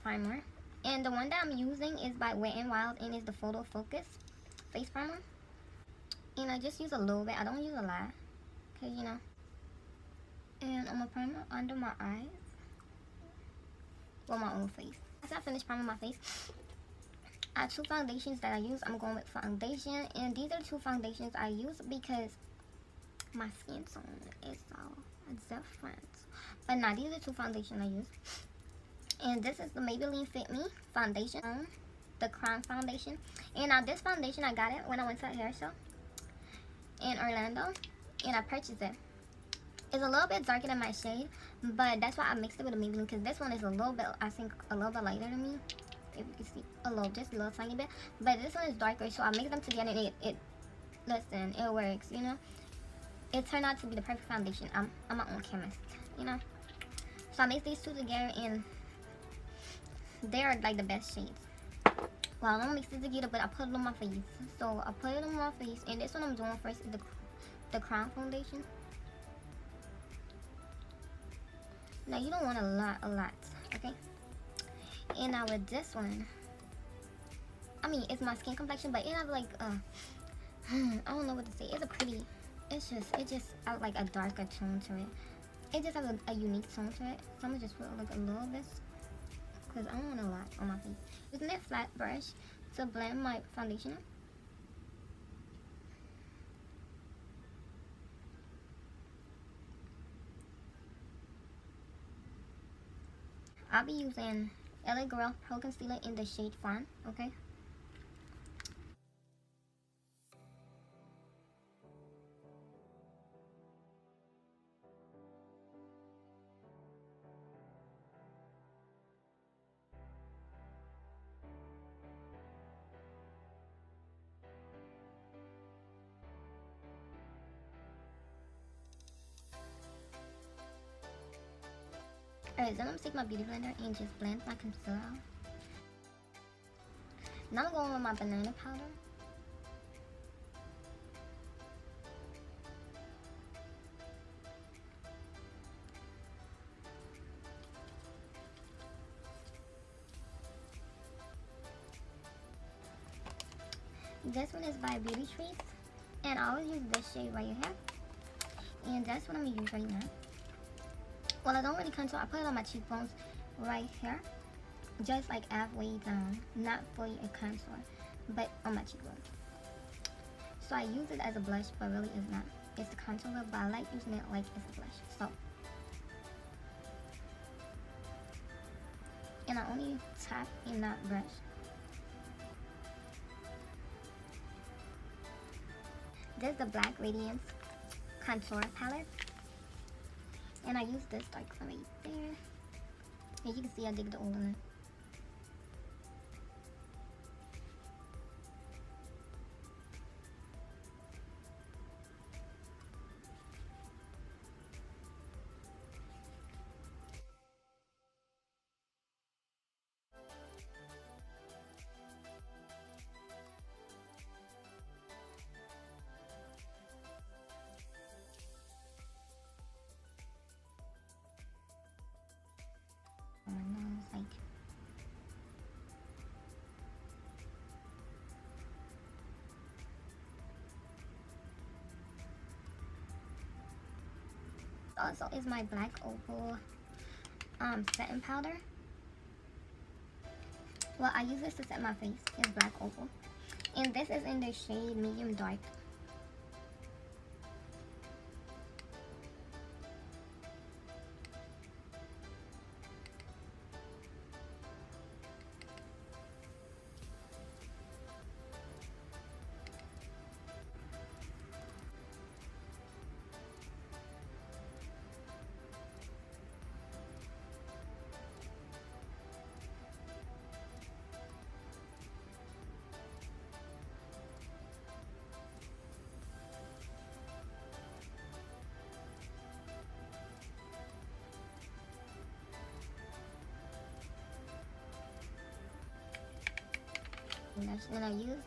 primer. And the one that I'm using is by Wet n Wild, and it's the Photo Focus face primer. And I just use a little bit. I don't use a lot, because you know. And I'm gonna primer under my eyes. Well, my own face. After I finish priming my face, I have two foundations that I use. I'm going with foundation, and these are two foundations I use because my skin tone is so different. But now these are two foundations I use. And this is the Maybelline Fit Me foundation, the Crown foundation. And now this foundation, I got it when I went to a hair show in Orlando, and I purchased it. It's a little bit darker than my shade, but that's why I mixed it with a Maybelline, because this one is a little bit, I think, a little bit lighter than me. If you can see, just a little tiny bit. But this one is darker, so I mixed them together, and listen, it works, you know. It turned out to be the perfect foundation. I'm my own chemist, you know. So I mixed these two together, and they are like the best shades. Well, I don't mix it together, but I put it on my face. So I put it on my face, and this one I'm doing first is the Crown foundation. Now you don't want a lot, okay? And now with this one, I mean, it's my skin complexion, but it has like I don't know what to say. It's a pretty, it just has like a darker tone to it. It just has a unique tone to it. So I'm gonna just put like a little bit, because I don't want a lot on my face. Using a flat brush to blend my foundation. I'll be using LA Girl Pro Concealer in the shade Fawn, okay? Alright, then I'm gonna take my beauty blender and just blend my concealer out. Now I'm going with my banana powder. This one is by Beauty Trees, and I always use this shade right here. And that's what I'm gonna use right now. Well, I don't really contour. I put it on my cheekbones right here, just like halfway down, not fully a contour, but on my cheekbones. So I use it as a blush, but really it's not. It's the contour, but I like using it like it's a blush. So, and I only tap and not brush. This is the Black Radiance contour palette. And I use this dark color right there. And you can see I dig the oil in it. My nose, like. Also is my Black Opal setting powder. Well, I use this to set my face. It's Black Opal, and this is in the shade medium dark. And I use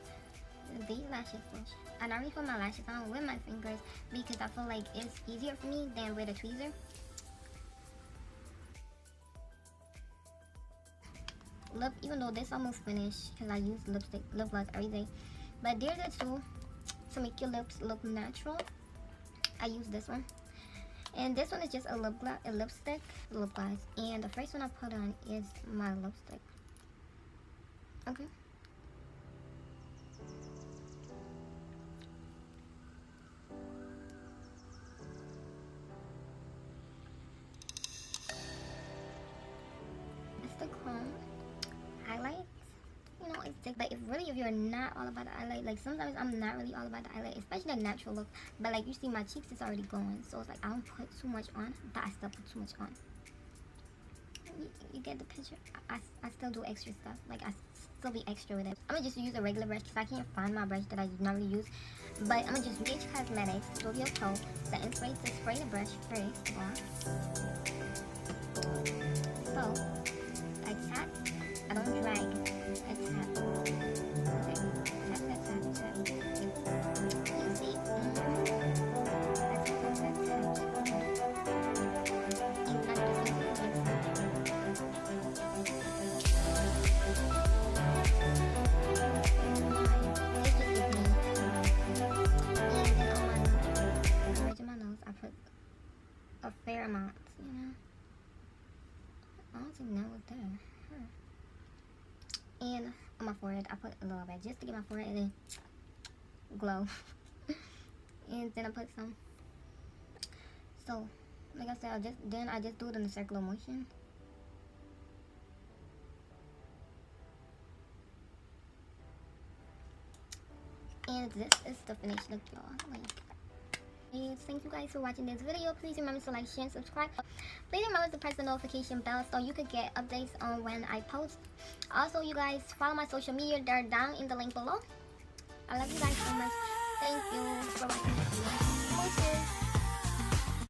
these lashes brush. I normally put my lashes on with my fingers because I feel like it's easier for me than with a tweezer. lip, even though this almost finished because I use lip gloss every day. But there's a tool to make your lips look natural. I use this one. And this one is just a lipstick, lip gloss. And the first one I put on is my lipstick. Okay. It's the comb. Highlights. You know, it's thick, but if you're not all about the highlight, like sometimes I'm not really all about the highlight, especially the natural look. But like you see, my cheeks is already going, so it's like I don't put too much on, but I still put too much on. You get the picture. I still do extra stuff. Like I still be extra with it. I'm gonna just use a regular brush because I can't find my brush that I normally use. But I'm gonna just use Cosmetics Studio Pro that inspires to spray the brush first. So I tap. I don't drag. I tap. Okay. Tap, tap, tap, tap. You see? I tap, tap, tap, tap. And not just like a fair amount, you know. I don't think that was there. And on my forehead, I put a little bit just to get my forehead glow. And then I put some. So, like I said, I just do it in a circular motion. And this is the finished look, y'all. Like. Thank you guys for watching this video. Please remember to like, share, and subscribe. Please remember to press the notification bell so you can get updates on when I post. Also, you guys follow my social media. They're down in the link below. I love you guys so much. Thank you for watching this video.